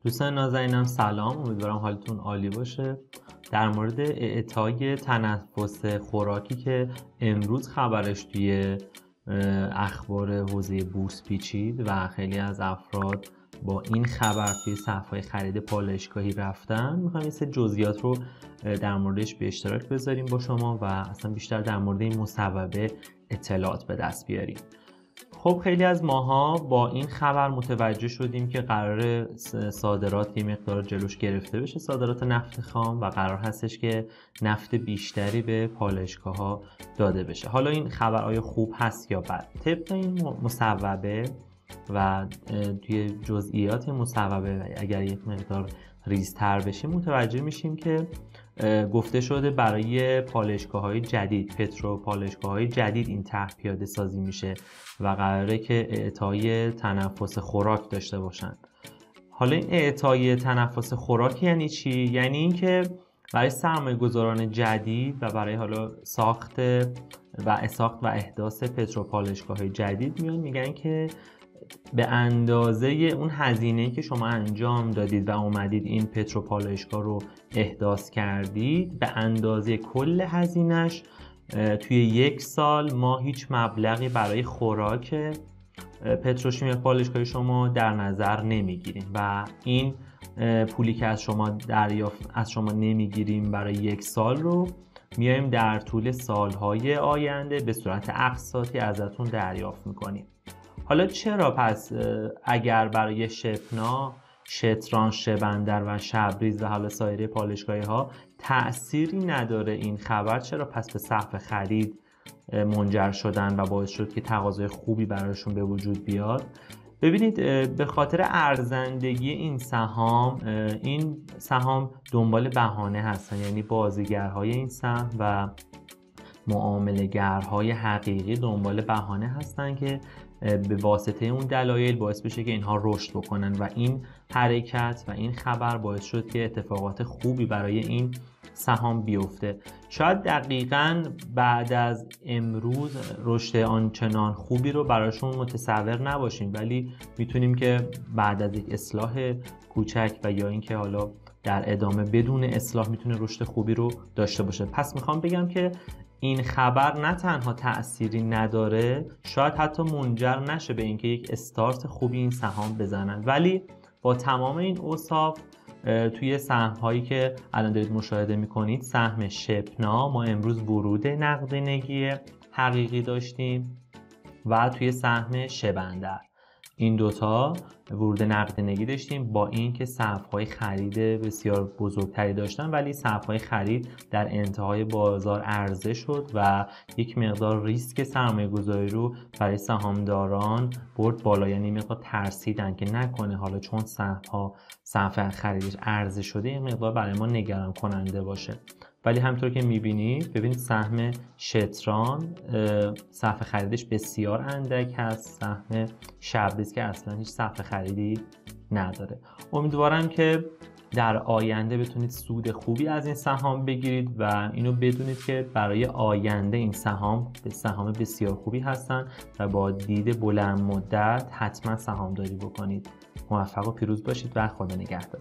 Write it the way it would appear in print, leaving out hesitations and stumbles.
دوستان نازنینم سلام، امیدوارم حالتون عالی باشه. در مورد اعطای تنفس خوراکی که امروز خبرش توی اخبار حوزه بورس پیچید و خیلی از افراد با این خبر توی صفحه خرید پالایشگاهی رفتن، میخوام این جزئیات رو در موردش به اشتراک بذاریم با شما و اصلا بیشتر در مورد این مصوبه اطلاعات به دست بیاریم. خب خیلی از ماها با این خبر متوجه شدیم که قرار صادرات یه مقدار جلوش گرفته بشه، صادرات نفت خام، و قرار هستش که نفت بیشتری به پالایشگاه‌ها داده بشه. حالا این خبر آیا خوب هست یا بد؟ طبق این مصوبه و توی جزئیات مصوبه اگر یک مقدار ریزتر بشیم متوجه میشیم که گفته شده برای پالایشگاه‌های جدید، پترو پالایشگاه‌های جدید این طرح پیاده سازی میشه و قراره که اعطای تنفس خوراک داشته باشن. حالا این اعطای تنفس خوراک یعنی چی؟ یعنی اینکه برای سرمایه‌گذاران جدید و برای حالا ساخت و احداث پترو پالایشگاه‌های جدید میان میگن که به اندازه اون هزینه‌ای که شما انجام دادید و اومدید این پترو پالایشگاه رو احداث کردید، به اندازه کل هزینه‌اش توی یک سال ما هیچ مبلغی برای خوراک پتروشیمی پالایشگاه شما در نظر نمیگیریم و این پولی که از شما نمیگیریم برای یک سال رو میایم در طول سالهای آینده به صورت اقساطی ازتون دریافت میکنیم. حالا چرا پس اگر برای شپنا، شتران، شبندر و شبریز و حالا سایر پالایشگاهی ها تأثیری نداره این خبر، چرا پس به سقف خرید منجر شدن و باعث شد که تقاضای خوبی براشون به وجود بیاد؟ ببینید، به خاطر ارزندگی این سهام دنبال بهانه هستن، یعنی بازیگرهای این سهم و معامله‌گرهای حقیقی دنبال بهانه هستن که به واسطه اون دلایل باعث بشه که اینها رشد بکنن و این حرکت و این خبر باعث شد که اتفاقات خوبی برای این سهام بیفته. شاید دقیقاً بعد از امروز رشد آنچنان خوبی رو براشون متصور نباشیم، ولی میتونیم که بعد از یک اصلاح کوچک و یا اینکه حالا در ادامه بدون اصلاح میتونه رشد خوبی رو داشته باشه. پس میخوام بگم که این خبر نه تنها تأثیری نداره، شاید حتی منجر نشه به اینکه یک استارت خوبی این سهام بزنن، ولی با تمام این اوصاف توی سهم هایی که الان دارید مشاهده میکنید، سهم شپنا ما امروز ورود نقدینگی حقیقی داشتیم و توی سهم شبندر این دوتا ورود نقدینگی داشتیم، با اینکه سهم‌های خرید بسیار بزرگتری داشتن، ولی سهم‌های خرید در انتهای بازار عرضه شد و یک مقدار ریسک سرمایه‌گذاری رو برای سهامداران برد بالا، یعنی مقدار ترسیدن که نکنه حالا چون سهم خریدش عرضه شده این مقدار برای ما نگران کننده باشه. ولی همطور که میبینید، ببینید سهم شتران سهم خریدش بسیار اندک هست، سهم شبریز که اصلا هیچ سهم خریدی نداره. امیدوارم که در آینده بتونید سود خوبی از این سهام بگیرید و اینو بدونید که برای آینده این سهام بسیار خوبی هستن و با دید بلند مدت حتما سهامداری بکنید. موفق و پیروز باشید و خدا نگهدار.